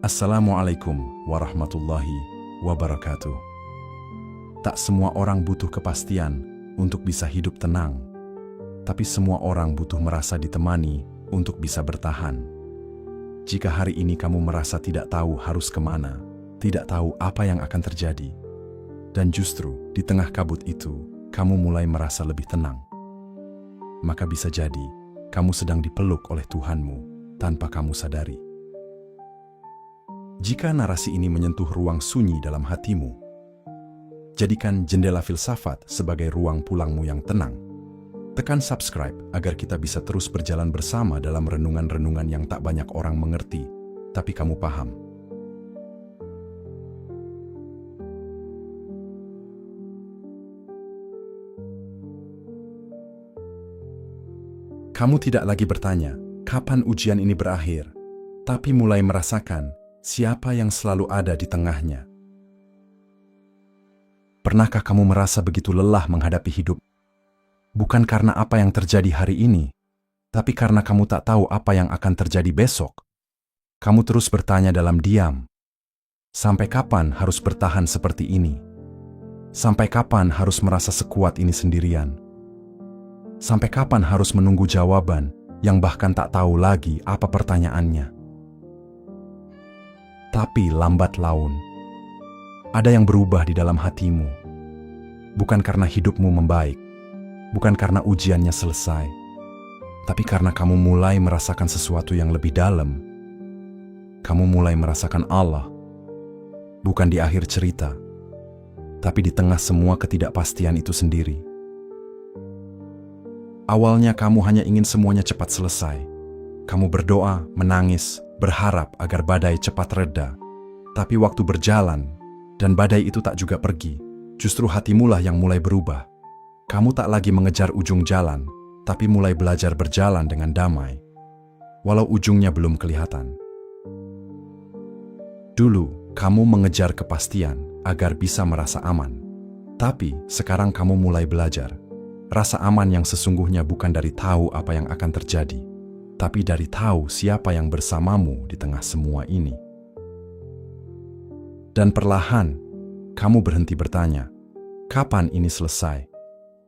Assalamualaikum warahmatullahi wabarakatuh. Tak semua orang butuh kepastian untuk bisa hidup tenang, tapi semua orang butuh merasa ditemani untuk bisa bertahan. Jika hari ini kamu merasa tidak tahu harus kemana, tidak tahu apa yang akan terjadi, dan justru di tengah kabut itu, kamu mulai merasa lebih tenang, maka bisa jadi kamu sedang dipeluk oleh Tuhanmu tanpa kamu sadari. Jika narasi ini menyentuh ruang sunyi dalam hatimu, jadikan jendela filsafat sebagai ruang pulangmu yang tenang. Tekan subscribe agar kita bisa terus berjalan bersama dalam renungan-renungan yang tak banyak orang mengerti, tapi kamu paham. Kamu tidak lagi bertanya, kapan ujian ini berakhir, tapi mulai merasakan siapa yang selalu ada di tengahnya. Pernahkah kamu merasa begitu lelah menghadapi hidup? Bukan karena apa yang terjadi hari ini, tapi karena kamu tak tahu apa yang akan terjadi besok. Kamu terus bertanya dalam diam, sampai kapan harus bertahan seperti ini? Sampai kapan harus merasa sekuat ini sendirian? Sampai kapan harus menunggu jawaban yang bahkan tak tahu lagi apa pertanyaannya? Tapi lambat laun, ada yang berubah di dalam hatimu. Bukan karena hidupmu membaik, bukan karena ujiannya selesai, tapi karena kamu mulai merasakan sesuatu yang lebih dalam. Kamu mulai merasakan Allah, bukan di akhir cerita, tapi di tengah semua ketidakpastian itu sendiri. Awalnya kamu hanya ingin semuanya cepat selesai. Kamu berdoa, menangis, berharap agar badai cepat reda. Tapi waktu berjalan, dan badai itu tak juga pergi, justru hatimulah yang mulai berubah. Kamu tak lagi mengejar ujung jalan, tapi mulai belajar berjalan dengan damai, walau ujungnya belum kelihatan. Dulu, kamu mengejar kepastian agar bisa merasa aman. Tapi, sekarang kamu mulai belajar. Rasa aman yang sesungguhnya bukan dari tahu apa yang akan terjadi, tapi dari tahu siapa yang bersamamu di tengah semua ini. Dan perlahan, kamu berhenti bertanya, kapan ini selesai?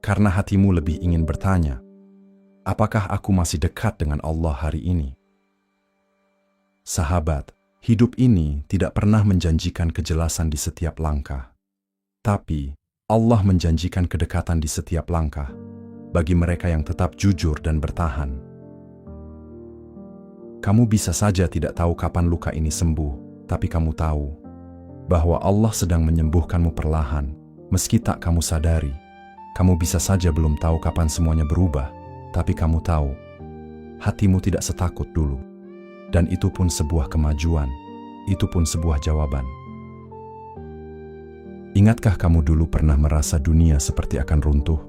Karena hatimu lebih ingin bertanya, apakah aku masih dekat dengan Allah hari ini? Sahabat, hidup ini tidak pernah menjanjikan kejelasan di setiap langkah. Tapi, Allah menjanjikan kedekatan di setiap langkah, bagi mereka yang tetap jujur dan bertahan. Kamu bisa saja tidak tahu kapan luka ini sembuh, tapi kamu tahu bahwa Allah sedang menyembuhkanmu perlahan, meski tak kamu sadari. Kamu bisa saja belum tahu kapan semuanya berubah, tapi kamu tahu, hatimu tidak setakut dulu. Dan itu pun sebuah kemajuan, itu pun sebuah jawaban. Ingatkah kamu dulu pernah merasa dunia seperti akan runtuh?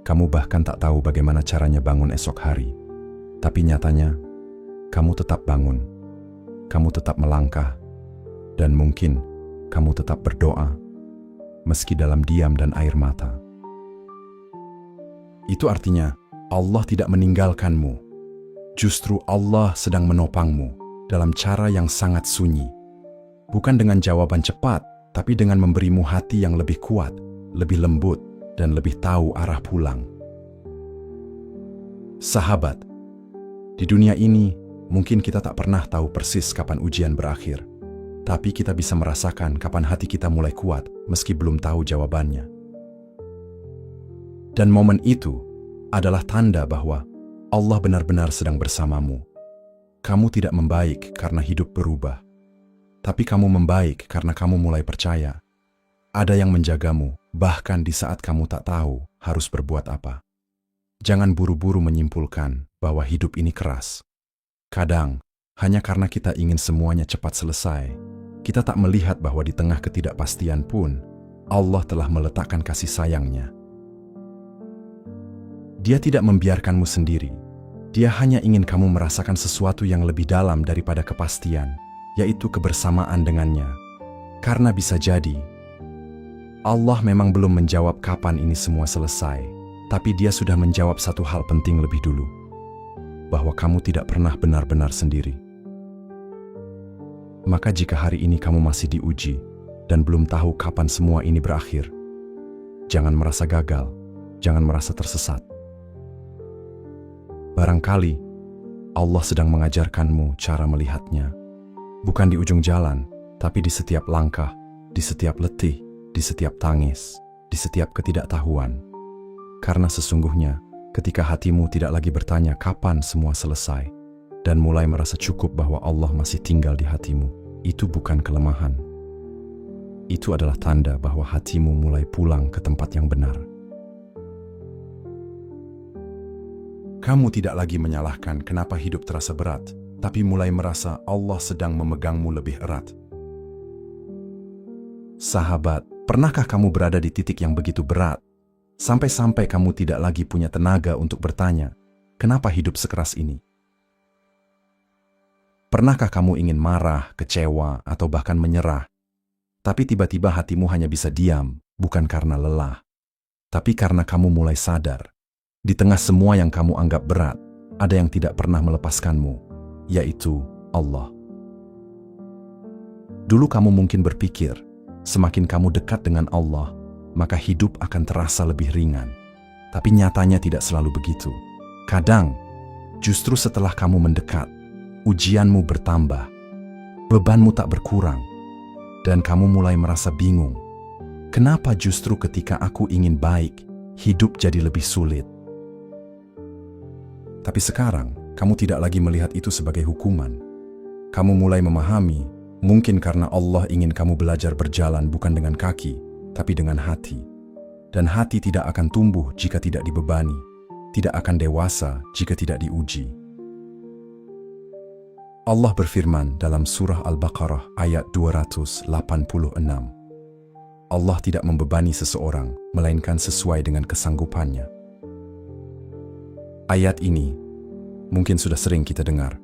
Kamu bahkan tak tahu bagaimana caranya bangun esok hari. Tapi nyatanya, kamu tetap bangun, kamu tetap melangkah, dan mungkin kamu tetap berdoa, meski dalam diam dan air mata. Itu artinya Allah tidak meninggalkanmu. Justru Allah sedang menopangmu dalam cara yang sangat sunyi. Bukan dengan jawaban cepat, tapi dengan memberimu hati yang lebih kuat, lebih lembut, dan lebih tahu arah pulang. Sahabat, di dunia ini mungkin kita tak pernah tahu persis kapan ujian berakhir. Tapi kita bisa merasakan kapan hati kita mulai kuat meski belum tahu jawabannya. Dan momen itu adalah tanda bahwa Allah benar-benar sedang bersamamu. Kamu tidak membaik karena hidup berubah, tapi kamu membaik karena kamu mulai percaya. Ada yang menjagamu, bahkan di saat kamu tak tahu harus berbuat apa. Jangan buru-buru menyimpulkan bahwa hidup ini keras. Kadang, hanya karena kita ingin semuanya cepat selesai, kita tak melihat bahwa di tengah ketidakpastian pun, Allah telah meletakkan kasih sayangnya. Dia tidak membiarkanmu sendiri. Dia hanya ingin kamu merasakan sesuatu yang lebih dalam daripada kepastian, yaitu kebersamaan dengannya. Karena bisa jadi, Allah memang belum menjawab kapan ini semua selesai, tapi Dia sudah menjawab satu hal penting lebih dulu, bahwa kamu tidak pernah benar-benar sendiri. Maka jika hari ini kamu masih diuji dan belum tahu kapan semua ini berakhir, jangan merasa gagal, jangan merasa tersesat. Barangkali Allah sedang mengajarkanmu cara melihatnya, bukan di ujung jalan, tapi di setiap langkah, di setiap letih, di setiap tangis, di setiap ketidaktahuan. Karena sesungguhnya, ketika hatimu tidak lagi bertanya kapan semua selesai, dan mulai merasa cukup bahwa Allah masih tinggal di hatimu, itu bukan kelemahan. Itu adalah tanda bahwa hatimu mulai pulang ke tempat yang benar. Kamu tidak lagi menyalahkan kenapa hidup terasa berat, tapi mulai merasa Allah sedang memegangmu lebih erat. Sahabat, pernahkah kamu berada di titik yang begitu berat, sampai-sampai kamu tidak lagi punya tenaga untuk bertanya, kenapa hidup sekeras ini? Pernahkah kamu ingin marah, kecewa, atau bahkan menyerah, tapi tiba-tiba hatimu hanya bisa diam, bukan karena lelah, tapi karena kamu mulai sadar, di tengah semua yang kamu anggap berat, ada yang tidak pernah melepaskanmu, yaitu Allah. Dulu kamu mungkin berpikir, semakin kamu dekat dengan Allah, maka hidup akan terasa lebih ringan. Tapi nyatanya tidak selalu begitu. Kadang, justru setelah kamu mendekat, ujianmu bertambah, bebanmu tak berkurang, dan kamu mulai merasa bingung. Kenapa justru ketika aku ingin baik, hidup jadi lebih sulit? Tapi sekarang, kamu tidak lagi melihat itu sebagai hukuman. Kamu mulai memahami, mungkin karena Allah ingin kamu belajar berjalan bukan dengan kaki, tapi dengan hati. Dan hati tidak akan tumbuh jika tidak dibebani, tidak akan dewasa jika tidak diuji. Allah berfirman dalam surah Al-Baqarah ayat 286. Allah tidak membebani seseorang, melainkan sesuai dengan kesanggupannya. Ayat ini mungkin sudah sering kita dengar,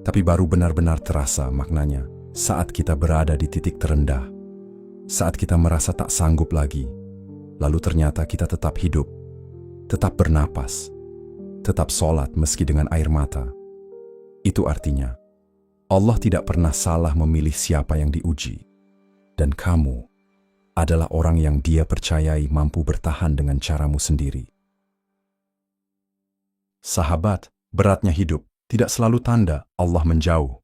tapi baru benar-benar terasa maknanya saat kita berada di titik terendah, saat kita merasa tak sanggup lagi, lalu ternyata kita tetap hidup, tetap bernapas, tetap sholat meski dengan air mata. Itu artinya, Allah tidak pernah salah memilih siapa yang diuji, dan kamu adalah orang yang Dia percayai mampu bertahan dengan caramu sendiri. Sahabat, beratnya hidup tidak selalu tanda Allah menjauh.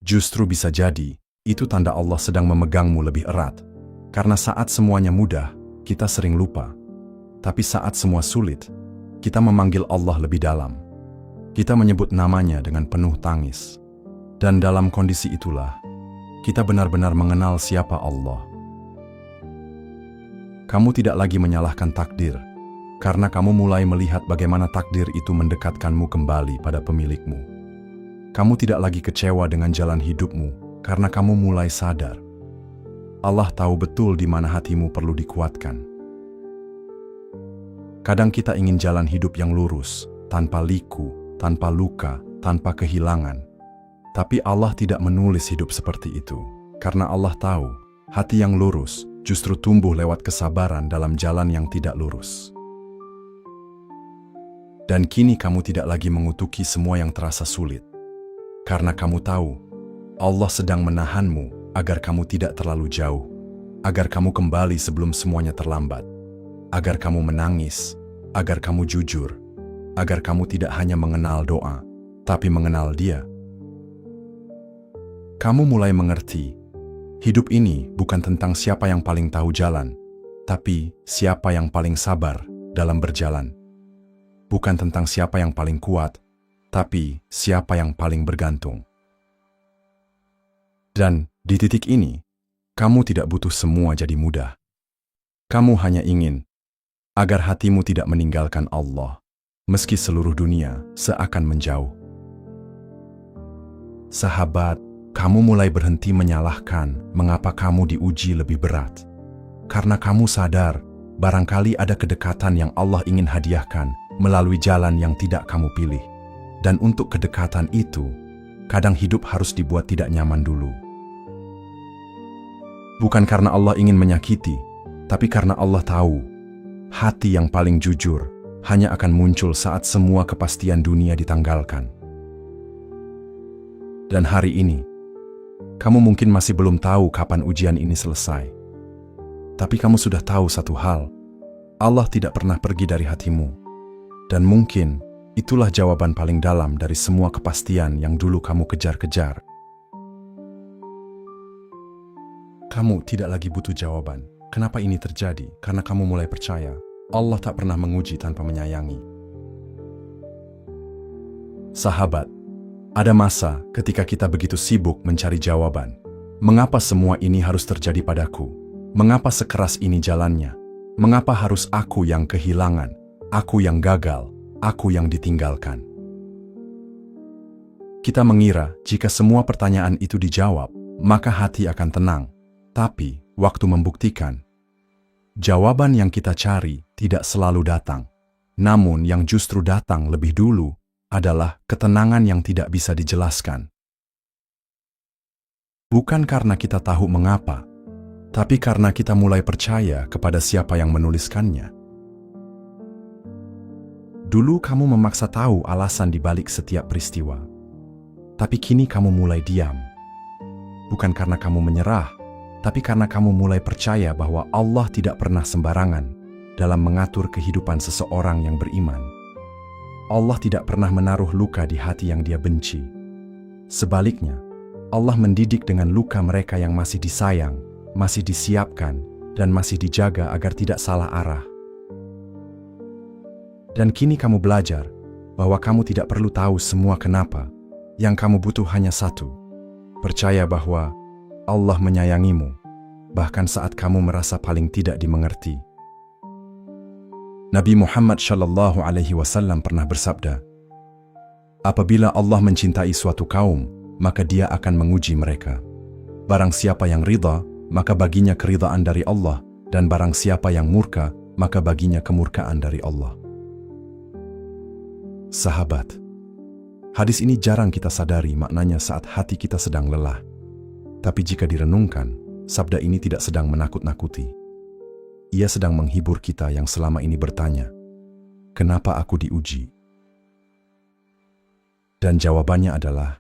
Justru bisa jadi, itu tanda Allah sedang memegangmu lebih erat. Karena saat semuanya mudah, kita sering lupa. Tapi saat semua sulit, kita memanggil Allah lebih dalam. Kita menyebut namanya dengan penuh tangis. Dan dalam kondisi itulah, kita benar-benar mengenal siapa Allah. Kamu tidak lagi menyalahkan takdir, karena kamu mulai melihat bagaimana takdir itu mendekatkanmu kembali pada pemilikmu. Kamu tidak lagi kecewa dengan jalan hidupmu, karena kamu mulai sadar. Allah tahu betul di mana hatimu perlu dikuatkan. Kadang kita ingin jalan hidup yang lurus, tanpa liku, tanpa luka, tanpa kehilangan. Tapi Allah tidak menulis hidup seperti itu, karena Allah tahu, hati yang lurus justru tumbuh lewat kesabaran dalam jalan yang tidak lurus. Dan kini kamu tidak lagi mengutuki semua yang terasa sulit, karena kamu tahu, Allah sedang menahanmu agar kamu tidak terlalu jauh, agar kamu kembali sebelum semuanya terlambat, agar kamu menangis, agar kamu jujur, agar kamu tidak hanya mengenal doa, tapi mengenal Dia. Kamu mulai mengerti, hidup ini bukan tentang siapa yang paling tahu jalan, tapi siapa yang paling sabar dalam berjalan. Bukan tentang siapa yang paling kuat, tapi siapa yang paling bergantung. Dan di titik ini, kamu tidak butuh semua jadi mudah. Kamu hanya ingin agar hatimu tidak meninggalkan Allah, meski seluruh dunia seakan menjauh. Sahabat, kamu mulai berhenti menyalahkan mengapa kamu diuji lebih berat. Karena kamu sadar, barangkali ada kedekatan yang Allah ingin hadiahkan melalui jalan yang tidak kamu pilih. Dan untuk kedekatan itu, kadang hidup harus dibuat tidak nyaman dulu. Bukan karena Allah ingin menyakiti, tapi karena Allah tahu, hati yang paling jujur hanya akan muncul saat semua kepastian dunia ditanggalkan. Dan hari ini, Kamu mungkin masih belum tahu kapan ujian ini selesai. Tapi kamu sudah tahu satu hal, Allah tidak pernah pergi dari hatimu. Dan mungkin itulah jawaban paling dalam dari semua kepastian yang dulu kamu kejar-kejar. Kamu tidak lagi butuh jawaban. Kenapa ini terjadi? Karena kamu mulai percaya Allah tak pernah menguji tanpa menyayangi. Sahabat, ada masa ketika kita begitu sibuk mencari jawaban. Mengapa semua ini harus terjadi padaku? Mengapa sekeras ini jalannya? Mengapa harus aku yang kehilangan? Aku yang gagal? Aku yang ditinggalkan? Kita mengira jika semua pertanyaan itu dijawab, maka hati akan tenang. Tapi, waktu membuktikan, jawaban yang kita cari tidak selalu datang. Namun yang justru datang lebih dulu adalah ketenangan yang tidak bisa dijelaskan. Bukan karena kita tahu mengapa, tapi karena kita mulai percaya kepada siapa yang menuliskannya. Dulu kamu memaksa tahu alasan di balik setiap peristiwa, tapi kini kamu mulai diam. Bukan karena kamu menyerah, tapi karena kamu mulai percaya bahwa Allah tidak pernah sembarangan dalam mengatur kehidupan seseorang yang beriman. Allah tidak pernah menaruh luka di hati yang Dia benci. Sebaliknya, Allah mendidik dengan luka mereka yang masih disayang, masih disiapkan, dan masih dijaga agar tidak salah arah. Dan kini kamu belajar bahwa kamu tidak perlu tahu semua kenapa. Yang kamu butuh hanya satu: percaya bahwa Allah menyayangimu, bahkan saat kamu merasa paling tidak dimengerti. Nabi Muhammad SAW pernah bersabda, apabila Allah mencintai suatu kaum, maka Dia akan menguji mereka. Barang siapa yang ridha, maka baginya keridhaan dari Allah, dan barang siapa yang murka, maka baginya kemurkaan dari Allah. Sahabat, hadis ini jarang kita sadari maknanya saat hati kita sedang lelah. Tapi jika direnungkan, sabda ini tidak sedang menakut-nakuti. Ia sedang menghibur kita yang selama ini bertanya, kenapa aku diuji? Dan jawabannya adalah,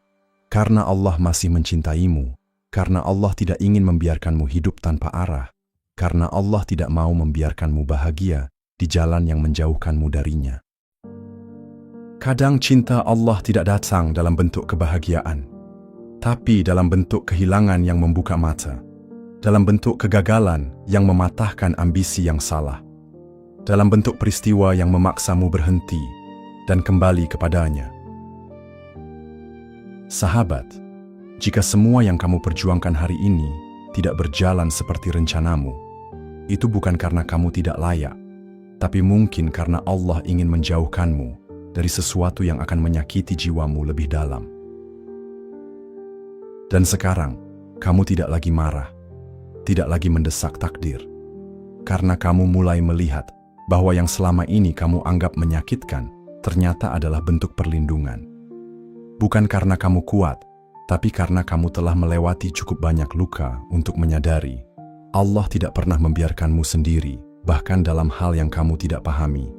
karena Allah masih mencintaimu, karena Allah tidak ingin membiarkanmu hidup tanpa arah, karena Allah tidak mau membiarkanmu bahagia di jalan yang menjauhkanmu darinya. Kadang cinta Allah tidak datang dalam bentuk kebahagiaan, tapi dalam bentuk kehilangan yang membuka mata. Dalam bentuk kegagalan yang mematahkan ambisi yang salah, dalam bentuk peristiwa yang memaksamu berhenti dan kembali kepadanya. Sahabat, jika semua yang kamu perjuangkan hari ini tidak berjalan seperti rencanamu, itu bukan karena kamu tidak layak, tapi mungkin karena Allah ingin menjauhkanmu dari sesuatu yang akan menyakiti jiwamu lebih dalam. Dan sekarang, kamu tidak lagi marah, tidak lagi mendesak takdir, karena kamu mulai melihat bahwa yang selama ini kamu anggap menyakitkan ternyata adalah bentuk perlindungan. Bukan karena kamu kuat, tapi karena kamu telah melewati cukup banyak luka untuk menyadari Allah tidak pernah membiarkanmu sendiri, bahkan dalam hal yang kamu tidak pahami.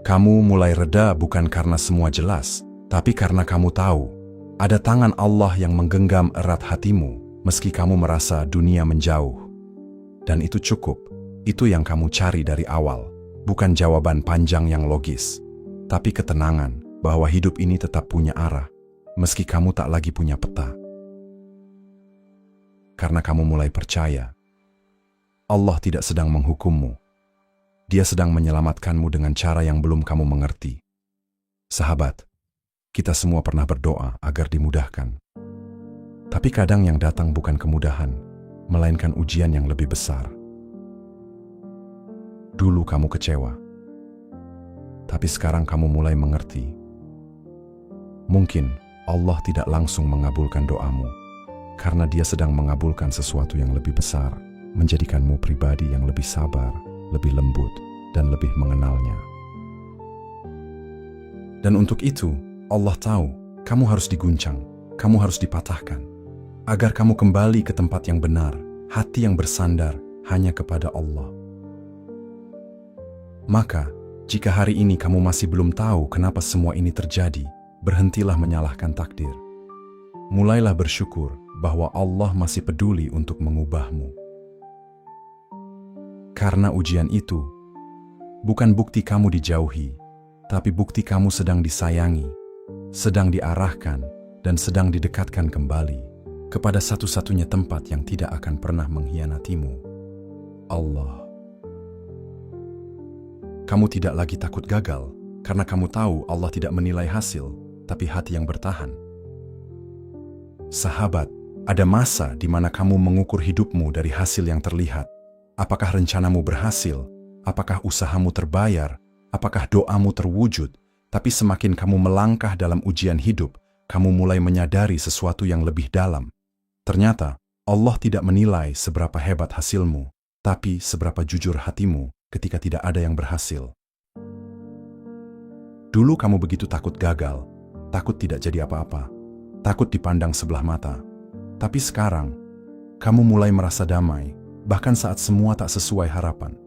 Kamu mulai reda bukan karena semua jelas, tapi karena kamu tahu ada tangan Allah yang menggenggam erat hatimu meski kamu merasa dunia menjauh. Dan itu cukup. Itu yang kamu cari dari awal. Bukan jawaban panjang yang logis, tapi ketenangan bahwa hidup ini tetap punya arah, meski kamu tak lagi punya peta. Karena kamu mulai percaya, Allah tidak sedang menghukummu. Dia sedang menyelamatkanmu dengan cara yang belum kamu mengerti. Sahabat, kita semua pernah berdoa agar dimudahkan. Tapi kadang yang datang bukan kemudahan, melainkan ujian yang lebih besar. Dulu kamu kecewa, tapi sekarang kamu mulai mengerti. Mungkin Allah tidak langsung mengabulkan doamu, karena Dia sedang mengabulkan sesuatu yang lebih besar, menjadikanmu pribadi yang lebih sabar, lebih lembut, dan lebih mengenalnya. Dan untuk itu, Allah tahu kamu harus diguncang, kamu harus dipatahkan, agar kamu kembali ke tempat yang benar, hati yang bersandar hanya kepada Allah. Maka, jika hari ini kamu masih belum tahu kenapa semua ini terjadi, berhentilah menyalahkan takdir. mulailah bersyukur bahwa Allah masih peduli untuk mengubahmu. Karena ujian itu bukan bukti kamu dijauhi, tapi bukti kamu sedang disayangi, sedang diarahkan, dan sedang didekatkan kembali kepada satu-satunya tempat yang tidak akan pernah mengkhianatimu, Allah. Kamu tidak lagi takut gagal, karena kamu tahu Allah tidak menilai hasil, tapi hati yang bertahan. Sahabat, ada masa di mana kamu mengukur hidupmu dari hasil yang terlihat. Apakah rencanamu berhasil? Apakah usahamu terbayar? Apakah doamu terwujud? Tapi semakin kamu melangkah dalam ujian hidup, kamu mulai menyadari sesuatu yang lebih dalam. Ternyata, Allah tidak menilai seberapa hebat hasilmu, tapi seberapa jujur hatimu ketika tidak ada yang berhasil. Dulu kamu begitu takut gagal, takut tidak jadi apa-apa, takut dipandang sebelah mata. Tapi sekarang, kamu mulai merasa damai, bahkan saat semua tak sesuai harapan.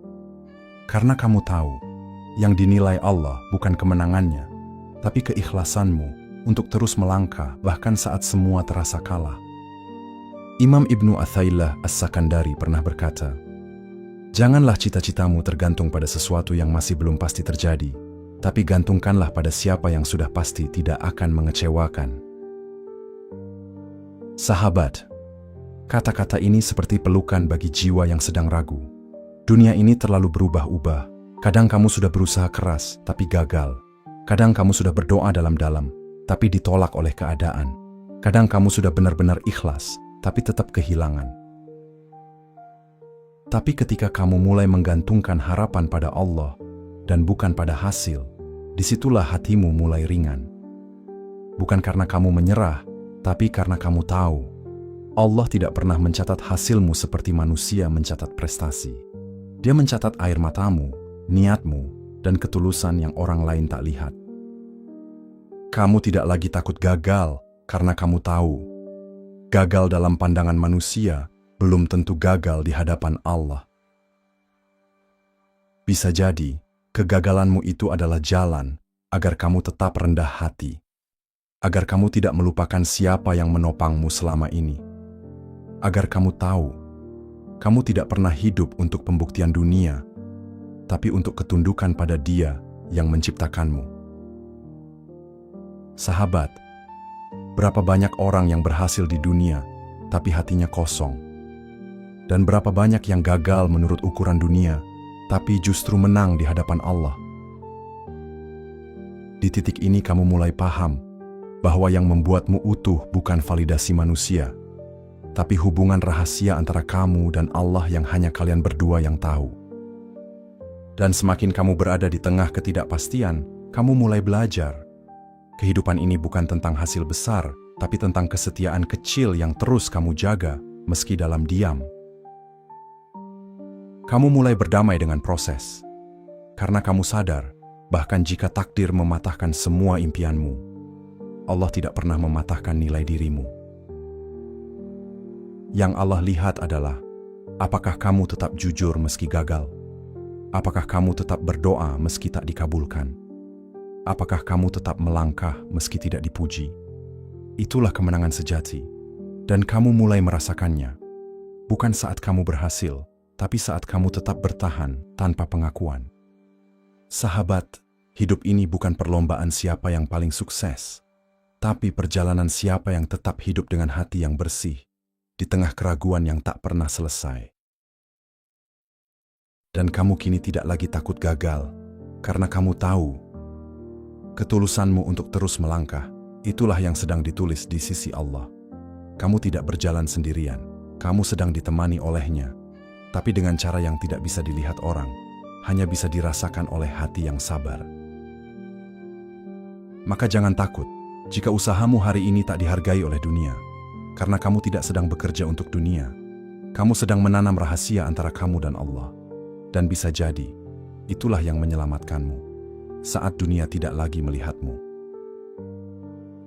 Karena kamu tahu, yang dinilai Allah bukan kemenangannya, tapi keikhlasanmu untuk terus melangkah bahkan saat semua terasa kalah. Imam Ibnu Athaillah As-Sakandari pernah berkata, "Janganlah cita-citamu tergantung pada sesuatu yang masih belum pasti terjadi, tapi gantungkanlah pada siapa yang sudah pasti tidak akan mengecewakan." Sahabat, kata-kata ini seperti pelukan bagi jiwa yang sedang ragu. Dunia ini terlalu berubah-ubah. Kadang kamu sudah berusaha keras, tapi gagal. Kadang kamu sudah berdoa dalam-dalam, tapi ditolak oleh keadaan. Kadang kamu sudah benar-benar ikhlas, tapi tetap kehilangan. Tapi ketika kamu mulai menggantungkan harapan pada Allah dan bukan pada hasil, disitulah hatimu mulai ringan. Bukan karena kamu menyerah, tapi karena kamu tahu Allah tidak pernah mencatat hasilmu seperti manusia mencatat prestasi. Dia mencatat air matamu, niatmu, dan ketulusan yang orang lain tak lihat. Kamu tidak lagi takut gagal karena kamu tahu gagal dalam pandangan manusia belum tentu gagal di hadapan Allah. Bisa jadi, kegagalanmu itu adalah jalan agar kamu tetap rendah hati, agar kamu tidak melupakan siapa yang menopangmu selama ini, agar kamu tahu kamu tidak pernah hidup untuk pembuktian dunia, tapi untuk ketundukan pada Dia yang menciptakanmu. Sahabat, berapa banyak orang yang berhasil di dunia, tapi hatinya kosong. Dan berapa banyak yang gagal menurut ukuran dunia, tapi justru menang di hadapan Allah. Di titik ini kamu mulai paham bahwa yang membuatmu utuh bukan validasi manusia, tapi hubungan rahasia antara kamu dan Allah yang hanya kalian berdua yang tahu. Dan semakin kamu berada di tengah ketidakpastian, kamu mulai belajar. Kehidupan ini bukan tentang hasil besar, tapi tentang kesetiaan kecil yang terus kamu jaga, meski dalam diam. Kamu mulai berdamai dengan proses, karena kamu sadar, bahkan jika takdir mematahkan semua impianmu, Allah tidak pernah mematahkan nilai dirimu. Yang Allah lihat adalah, apakah kamu tetap jujur meski gagal? Apakah kamu tetap berdoa meski tak dikabulkan? Apakah kamu tetap melangkah meski tidak dipuji? Itulah kemenangan sejati, dan kamu mulai merasakannya. Bukan saat kamu berhasil, tapi saat kamu tetap bertahan tanpa pengakuan. Sahabat, hidup ini bukan perlombaan siapa yang paling sukses, tapi perjalanan siapa yang tetap hidup dengan hati yang bersih, di tengah keraguan yang tak pernah selesai. Dan kamu kini tidak lagi takut gagal, karena kamu tahu, ketulusanmu untuk terus melangkah, itulah yang sedang ditulis di sisi Allah. Kamu tidak berjalan sendirian, kamu sedang ditemani oleh-Nya, tapi dengan cara yang tidak bisa dilihat orang, hanya bisa dirasakan oleh hati yang sabar. Maka jangan takut, jika usahamu hari ini tak dihargai oleh dunia, karena kamu tidak sedang bekerja untuk dunia, kamu sedang menanam rahasia antara kamu dan Allah. Dan bisa jadi, itulah yang menyelamatkanmu saat dunia tidak lagi melihatmu.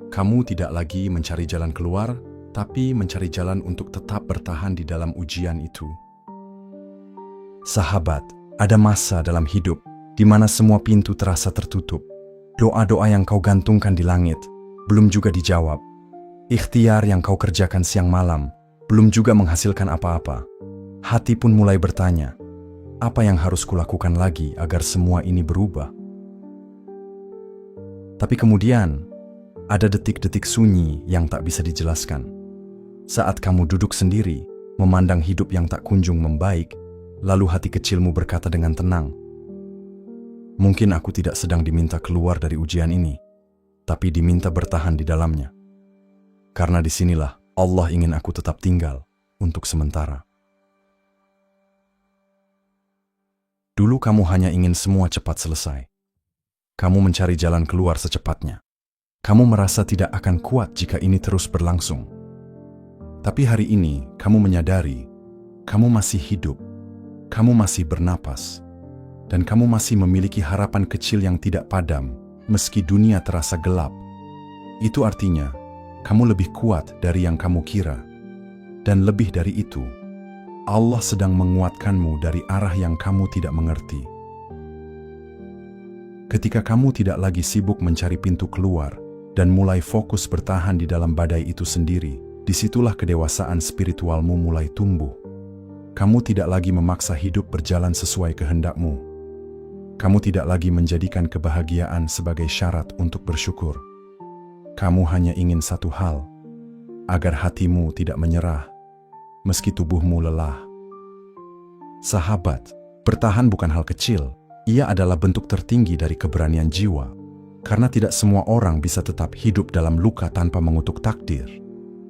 Kamu tidak lagi mencari jalan keluar, tapi mencari jalan untuk tetap bertahan di dalam ujian itu. Sahabat, ada masa dalam hidup di mana semua pintu terasa tertutup. Doa-doa yang kau gantungkan di langit belum juga dijawab. Ikhtiar yang kau kerjakan siang malam belum juga menghasilkan apa-apa. Hati pun mulai bertanya, apa yang harus kulakukan lagi agar semua ini berubah? Tapi kemudian, ada detik-detik sunyi yang tak bisa dijelaskan. Saat kamu duduk sendiri, memandang hidup yang tak kunjung membaik, lalu hati kecilmu berkata dengan tenang, mungkin aku tidak sedang diminta keluar dari ujian ini, tapi diminta bertahan di dalamnya. Karena disinilah Allah ingin aku tetap tinggal untuk sementara. Dulu kamu hanya ingin semua cepat selesai. Kamu mencari jalan keluar secepatnya. Kamu merasa tidak akan kuat jika ini terus berlangsung. Tapi hari ini kamu menyadari, kamu masih hidup, kamu masih bernapas, dan kamu masih memiliki harapan kecil yang tidak padam meski dunia terasa gelap. Itu artinya, kamu lebih kuat dari yang kamu kira. Dan lebih dari itu, Allah sedang menguatkanmu dari arah yang kamu tidak mengerti. Ketika kamu tidak lagi sibuk mencari pintu keluar dan mulai fokus bertahan di dalam badai itu sendiri, disitulah kedewasaan spiritualmu mulai tumbuh. Kamu tidak lagi memaksa hidup berjalan sesuai kehendakmu. Kamu tidak lagi menjadikan kebahagiaan sebagai syarat untuk bersyukur. Kamu hanya ingin satu hal, agar hatimu tidak menyerah, meski tubuhmu lelah. Sahabat, bertahan bukan hal kecil. Ia adalah bentuk tertinggi dari keberanian jiwa. Karena tidak semua orang bisa tetap hidup dalam luka tanpa mengutuk takdir.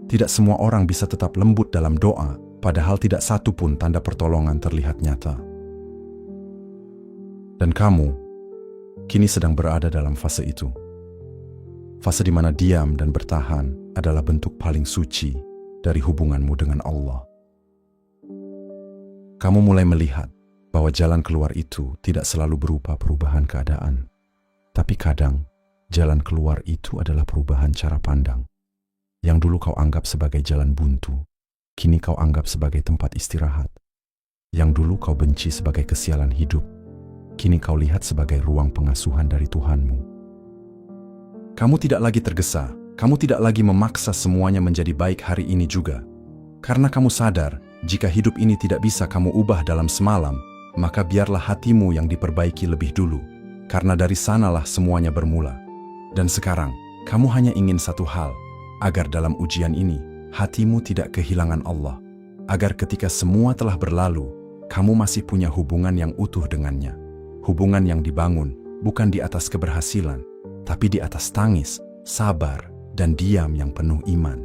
Tidak semua orang bisa tetap lembut dalam doa, padahal tidak satu pun tanda pertolongan terlihat nyata. Dan kamu, kini sedang berada dalam fase itu. Fase di mana diam dan bertahan adalah bentuk paling suci dari hubunganmu dengan Allah. Kamu mulai melihat bahwa jalan keluar itu tidak selalu berupa perubahan keadaan. Tapi kadang, jalan keluar itu adalah perubahan cara pandang. Yang dulu kau anggap sebagai jalan buntu, kini kau anggap sebagai tempat istirahat. Yang dulu kau benci sebagai kesialan hidup, kini kau lihat sebagai ruang pengasuhan dari Tuhanmu. Kamu tidak lagi tergesa, kamu tidak lagi memaksa semuanya menjadi baik hari ini juga. Karena kamu sadar, jika hidup ini tidak bisa kamu ubah dalam semalam, maka biarlah hatimu yang diperbaiki lebih dulu. Karena dari sanalah semuanya bermula. Dan sekarang, kamu hanya ingin satu hal, agar dalam ujian ini, hatimu tidak kehilangan Allah. Agar ketika semua telah berlalu, kamu masih punya hubungan yang utuh dengannya. Hubungan yang dibangun, bukan di atas keberhasilan, tapi di atas tangis, sabar, dan diam yang penuh iman.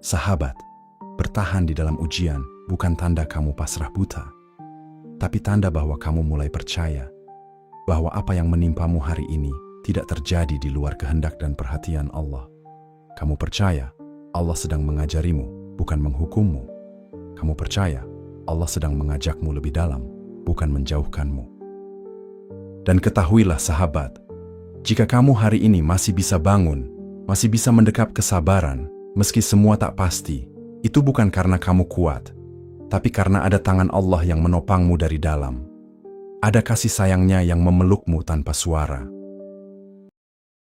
Sahabat, bertahan di dalam ujian bukan tanda kamu pasrah buta, tapi tanda bahwa kamu mulai percaya bahwa apa yang menimpamu hari ini tidak terjadi di luar kehendak dan perhatian Allah. Kamu percaya Allah sedang mengajarimu, bukan menghukummu. Kamu percaya Allah sedang mengajakmu lebih dalam, bukan menjauhkanmu. Dan ketahuilah sahabat, jika kamu hari ini masih bisa bangun, masih bisa mendekap kesabaran, meski semua tak pasti, itu bukan karena kamu kuat, tapi karena ada tangan Allah yang menopangmu dari dalam. Ada kasih sayangnya yang memelukmu tanpa suara.